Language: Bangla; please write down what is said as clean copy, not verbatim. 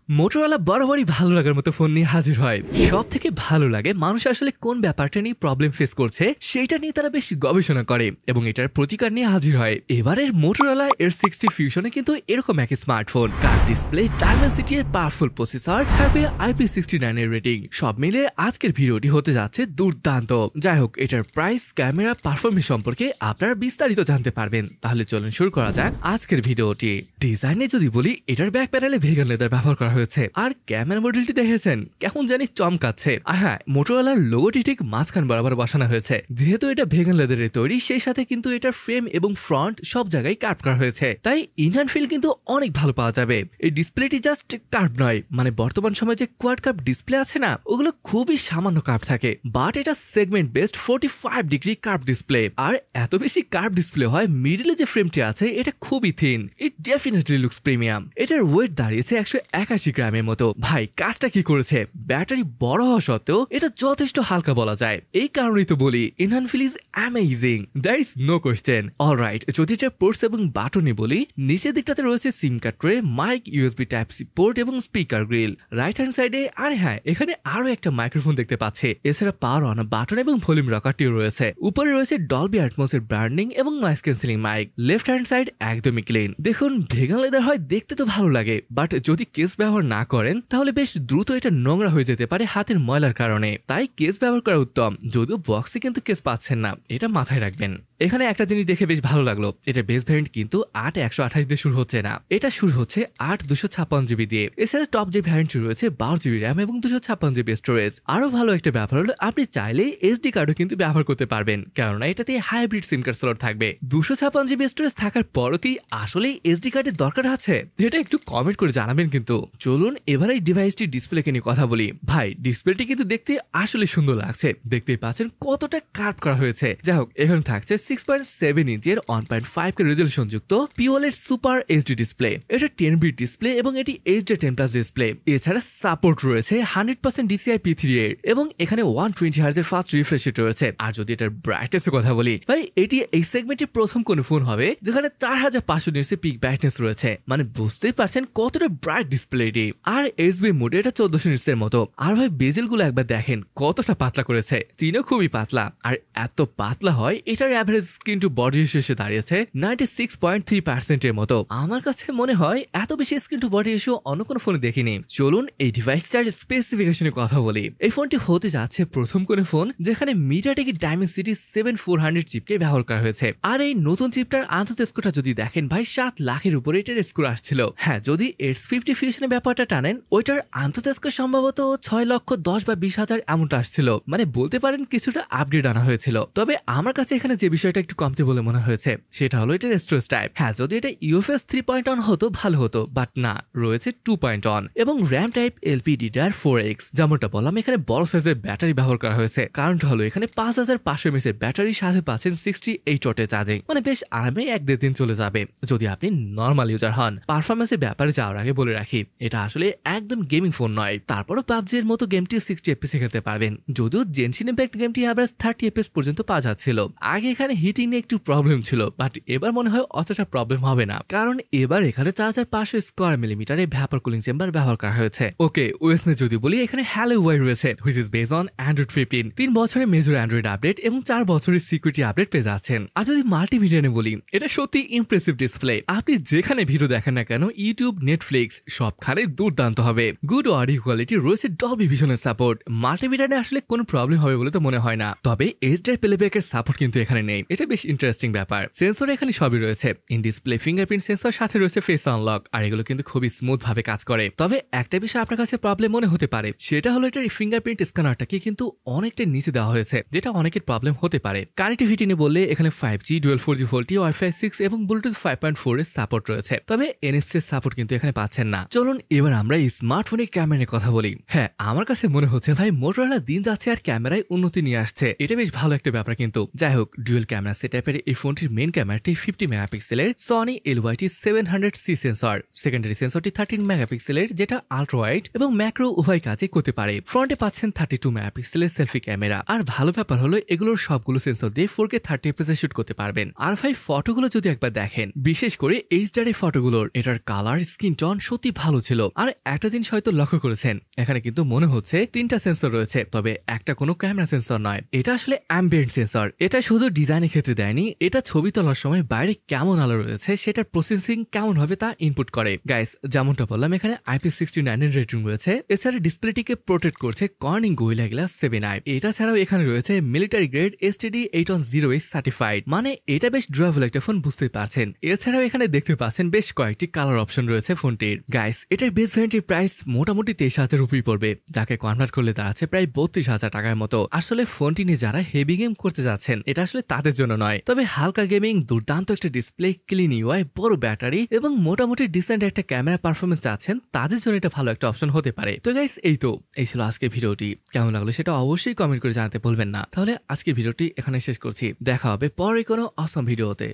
মোটরোলা বরাবরই ভালো লাগার মতো ফোন নিয়ে হাজির হয়। সব থেকে ভালো লাগে মানুষ আসলে কোন ব্যাপারটা নিয়ে প্রবলেম ফেস করছে সেটা নিয়ে তারা বেশ গবেষণা করে এবং এটার প্রতিকার নিয়ে হাজির হয়। এবারের মোটরোলা H60 ফিউশনে কিন্তু এরকম এক স্মার্টফোন, কার্ভ ডিসপ্লে, ডায়মেনসিটি এর পাওয়ারফুল প্রসেসর, থাকবে IP69 এর রেটিং। সব মিলে আজকের ভিডিওটি হতে যাচ্ছে দুর্দান্ত। যাই হোক, এটার প্রাইস, ক্যামেরা, পারফরমেন্স সম্পর্কে আপনারা বিস্তারিত জানতে পারবেন। তাহলে চলুন শুরু করা যাক আজকের ভিডিওটি। ডিজাইনে যদি বলি, এটার ব্যাক প্যানেলে ভেগান লেদার ব্যবহার করা হয়েছে, আর ক্যামেরা মডেলটি দেখেছেন কেমন জানি চমকাচ্ছে। আর হ্যাঁ, মোটরোলার লোগোটি ঠিক মাঝখান বরাবর বসানো হয়েছে। যেহেতু এটা ভেগান লেদারের তৈরি, সেই সাথে কিন্তু এটার ফ্রেম এবং ফ্রন্ট সব জায়গায় কার্ভ করা হয়েছে, তাই ইনহ্যান্ড ফিল কিন্তু অনেক ভালো পাওয়া যাবে। এই ডিসপ্লেটি জাস্ট কার্ভ নয়, মানে বর্তমান সময়ে যে কোয়াড কার্ভ ডিসপ্লে আছে না, ওগুলো খুবই সামান্য কার্ভ থাকে, বাট এটা segment based 45 degree curve display. আর এত বেশি কার্ভ ডিসপ্লে হয়, মিডলে যে ফ্রেমটি আছে এটা খুবই থিন। ইট ডেফিনেটলি লুকস প্রিমিয়াম। এটার ওয়েট দাঁড়িয়েছে 181 গ্রামের মতো। ভাই, কাজটা কি করেছে! ব্যাটারি বড় হওয়া সত্ত্বেও এটা যথেষ্ট হালকা বলা যায়। এই কারণেই তো বলি in hand feel is amazing, there is no question. Alright, যদি এটা পোর্টস এবং বাটনে বলি, নিচের দিকটাতে রয়েছে SIM card tray, mic, USB type C port এবং স্পিকার গ্রিল। রাইট হ্যান্ড সাইডে, আর হ্যাঁ, এখানে আরো একটা মাইক্রোফোন দেখতে পাচ্ছে। এছাড়া পাওয়ার অন বাটন এবং ভলিউম রকারটিও রয়েছে। উপরে রয়েছে ডলবি অ্যাটমসের ব্র্যান্ডিং এবং noise cancelling mic. Left hand side একদমই ক্লিন। দেখুন, ভেগান লেদার হয় দেখতে তো ভালো লাগে, বাট যদি কেস ব্যবহার না করেন তাহলে বেশ দ্রুত এটা নোংরা হয়ে যেতে পারে হাতের ময়লার কারণে। তাই কেস ব্যবহার করা উত্তম। যদিও বক্সে কিন্তু কেস পাচ্ছেন না, এটা মাথায় রাখবেন। এখানে একটা জিনিস দেখে বেশ ভালো লাগলো, এটা বেস ভ্যারিয়েন্ট কিন্তু 8/128 দিয়ে শুরু হচ্ছে না, এটা শুরু হচ্ছে 8/256GB দিয়ে। এছাড়া টপ যে ভ্যারিয়েন্ট রয়েছে 12GB র্যাম এবং 256GB স্টোরেজ। আরো ভালো একটা ব্যাপার হলো, আপনি চাইলে SD কার্ডও কিন্তু ব্যবহার করতে পারবেন, কেননা এটাতে হাইব্রিড সিম কার্ড স্লট থাকবে। 256GB স্টোরেজ থাকার পরও কি আসলে SD কার্ডের দরকার আছে? এটা একটু কমেন্ট করে জানাবেন কিন্তু। চলুন এবার এই ডিভাইসটির ডিসপ্লেকে নিয়ে কথা বলি। ভাই, ডিসপ্লেটি কিন্তু দেখতে আসলে সুন্দর লাগছে। দেখতেই পাচ্ছেন কতটা কার্ভ করা হয়েছে। যাই হোক, এখানে থাকছে 6.7 ইঞ্চের 1.5K রেজলিউশন যুক্ত পিওএলইডি সুপার এইচডি ডিসপ্লে। এটা 10-bit ডিসপ্লে এবং এটি HD10+ ডিসপ্লে। এছাড়া সাপোর্ট রয়েছে 100% DCI-P3 এর এবং এখানে 120 Hz এর ফাস্ট রিফ্রেশ রেট রয়েছে। আর যদি এটার ব্রাইটনেসের কথা বলি, ভাই এটি এই সেগমেন্টের প্রথম কোন ফোন হবে যেখানে 4500 নিটস পিক ব্রাইটনেস রয়েছে। মানে বুঝতেই পারছেন কতটা ব্রাইট ডিসপ্লেটি। আর HB মোডে এটা 1400 নিটস এর মতো। আর ভাই, বেজেল গুলো একবার দেখেন কতটা পাতলা করেছে। চিনও খুবই পাতলা, আর এত পাতলা হয় এটার average screen to body ratio এসে দাঁড়িয়েছে 96.3% এর মতো। আমার কাছে মনে হয় এত বেশি স্ক্রিন টু বডি রেশিও অন্য কোনো ফোনে দেখিনি। চলুন এই ডিভাইসটার স্পেসিফিকেশনের কথা বলি। এই ফোনটি হতে যাচ্ছে প্রথম কোন ফোন যেখানে MediaTek Dimensity 7400 চিপকে ব্যবহার করা হয়েছে। আর এই নতুন চিপটার আন্তঃ স্কোরটা যদি দেখেন, ভাই 7 লাখের উপরে এটার স্কোর আসছিল। হ্যাঁ, যদি H50 ফিউশনের ব্যাপারটা টানেন, ওইটার আন্তঃ স্কোর সম্ভবত 6,10,000 বা 20,000 এমনটা আসছিল। মানে বলতে পারেন কিছুটা আপগ্রেড আনা হয়েছিল। তবে আমার কাছে এখানে যে বিষয়টা একটু কমতে বলে মনে হয়েছে সেটা হলো এটার স্টোরেজ টাইপ। হ্যাঁ, যদি এটা UFS 3.1 হতো ভালো হতো, বাট না, রয়েছে 2.1 এবং র্যাম টাইপ LPDDR4X। যেমনটা বললাম, এখানে বড় সাইজের ব্যাটারি ব্যবহার করা হয়েছে। কারণটা হলো এখানে 5500 mAh এর ব্যাটারির সাথে পাচ্ছেন 68 ওয়াটের চার্জিং। মানে বেশ আরামে 1-1.5 দিন চলে যাবে যদি আপনি নর্মাল ইউজার হন। পারফরমেন্সের ব্যাপারে যাওয়ার আগে বলে রাখি, এটা আসলে একদম গেমিং ফোন নয়। তারপরও PUBG এর মতো গেমটি 60 FPS খেলতে পারবেন। যদিও জেনশিন ইম্প্যাক্ট গেমটি অ্যাভারেজ 30 FPS পর্যন্ত পাওয়া যাচ্ছিল। আগে এখানে হিটিং নিয়ে একটু প্রবলেম ছিল, বাট এবার মনে হয় অতটা প্রবলেম হবে না, কারণ এবার এখানে 4500 স্কয়ার মিলিমিটারে ভ্যাপার কুলিং চেম্বার ব্যবহার করা হয়েছে। ওকে, ওএস নিয়ে যদি বলি, এখানে হ্যালো ওয়াই রয়েছে, which is based on Android 15। 3 বছরের মেজর অ্যান্ড্রয়েড আপডেট এবং 4 বছরের সিকিউরিটি আপডেট পেয়ে যাচ্ছেন। আর যদি মাল্টিমিডিয়া নিয়ে বলি, এটা সত্যি ইমপ্রেসিভ ডিসপ্লে। আপনি যেখানে ভিডিও দেখেন না কেন, ইউটিউব, নেটফ্লিক্স সবখানে দুর্দান্ত হবে। গুড অডিও কোয়ালিটি রয়েছে, ডলবি ভিশনের সাপোর্ট। মাল্টিমিডিয়া নিয়ে আসলে কোনো প্রবলেম হবে বলে তো মনে হয় না। তবে এইচডি প্লেব্যাকের সাপোর্ট কিন্তু এখানে নেই, এটা বেশ ইন্টারেস্টিং ব্যাপার। সেন্সর এখানে সবই রয়েছে, ইন ডিসপ্লে ফিঙ্গারপ্রিন্ট সেন্সর, সাথে রয়েছে ফেস আনলক, আর এগুলো কিন্তু খুবই স্মুথ ভাবে কাজ করে। তবে একটা বিষয় আপনার কাছে প্রবলেম মনে হতে পারে, সেটা হলো এটার ফিঙ্গারপ্রিন্ট স্ক্যানারটাকে কিন্তু অনেকটা নিচে দেওয়া হয়েছে, যেটা অনেকের প্রবলেম হতে পারে। কানেক্টিভিটি নিয়ে বললে, এখানে 5G, dual 4G VoLTE, Wi-Fi 6 এবং ব্লুটুথ 5.4 এর সাপোর্ট রয়েছে। তবে NFC এর সাপোর্ট কিন্তু এখানে পাচ্ছেন না। চলুন এবার আমরা এই স্মার্টফোনের ক্যামেরা নিয়ে কথা বলি। হ্যাঁ, আমার কাছে মনে হচ্ছে ভাই মোটরোলা দিন যাচ্ছে আর ক্যামেরায় উন্নতি নিয়ে আসছে, এটা বেশ ভালো একটা ব্যাপার কিন্তু। যাই হোক, ডুয়াল ক্যামেরা সেটআপের এই ফোনটির মেইন ক্যামেরাটি 50 মেগাপিক্সেলের Sony LYT 700C sensor, secondary সেন্সরটি 13 মেগাপিক্সেলের যেটা আল্ট্রা ওয়াইড এবং ম্যাক্রো উভয় কাজে করতে পারে। ফ্রন্টে পাচ্ছেন 32 মেগাপিক্সেলের সেলফি ক্যামেরা। আর ভালো ব্যাপার হলো এগুলোর সবগুলো সেন্সর দিয়ে 4K 30 fps শুট করতে পারবেন। আর ভাই ফটোগুলো যদি একবার দেখেন, বিশেষ করে HDR ফটোগুলোর এটার কালার স্কিন টোন সত্যি ভালো ছিল। আর একটা জিনিস হয়তো লক্ষ্য করেছেন, এখানে কিন্তু মনে হচ্ছে 3টা সেন্সর রয়েছে, তবে একটা কোনো ক্যামেরা সেন্সর নয়, এটা আসলে অ্যাম্বিয়েন্ট সেন্সর। এটা শুধু ডিজাইনের ক্ষেত্রে দেয়নি, এটা ছবি তোলার সময় বাইরে কেমন আলো রয়েছে সেটার প্রসেসিং কেমন হবে তা ইনপুট করে। গাইস, যেমনটা বললাম এখানে IP69 এর রেটিং রয়েছে। এছাড়া ডিসপ্লেটিকে প্রোটেক্ট করছে কর্নিং গোরিলা গ্লাস 7i। এটা ছাড়াও এখানে রয়েছে military grade STD 810H certified, মানে এটা বেশ ড্রাইভেবল একটা ফোন, বুঝতেই পারছেন। এছাড়াও এখানে দেখতে পাচ্ছেন বেশ কয়েকটি কালার অপশন রয়েছে ফোনটির। গাইস, এটার বেস ভ্যারিয়েন্টের প্রাইস মোটামুটি 23,000 রুপি পড়বে, যাকে কনভার্ট করলে দাঁড়াচ্ছে প্রায় 32,000 টাকার মতো। আসলে ফোনটি নিয়ে যারা হেভি গেম করতে যাচ্ছেন এটা আসলে তাদের জন্য নয়, তবে হালকা গেমিং, দুর্দান্ত একটা ডিসপ্লে, ক্লিন UI, বড় ব্যাটারি এবং মোটামুটি ডিসেন্ট একটা ক্যামেরা পারফরমেন্স চাচ্ছেন তাদের জন্য এটা ভালো একটা অপশন হতে পারে। তো গাইস, এই ছিল আজকের ভিডিওটি। কেমন লাগলো সেটা অবশ্যই কমেন্ট করে জানাতে ভুলবেন না। তাহলে আজকের ভিডিওটি এখানে শেষ করছি, দেখা হবে পরে কোনো অসম ভিডিওতে।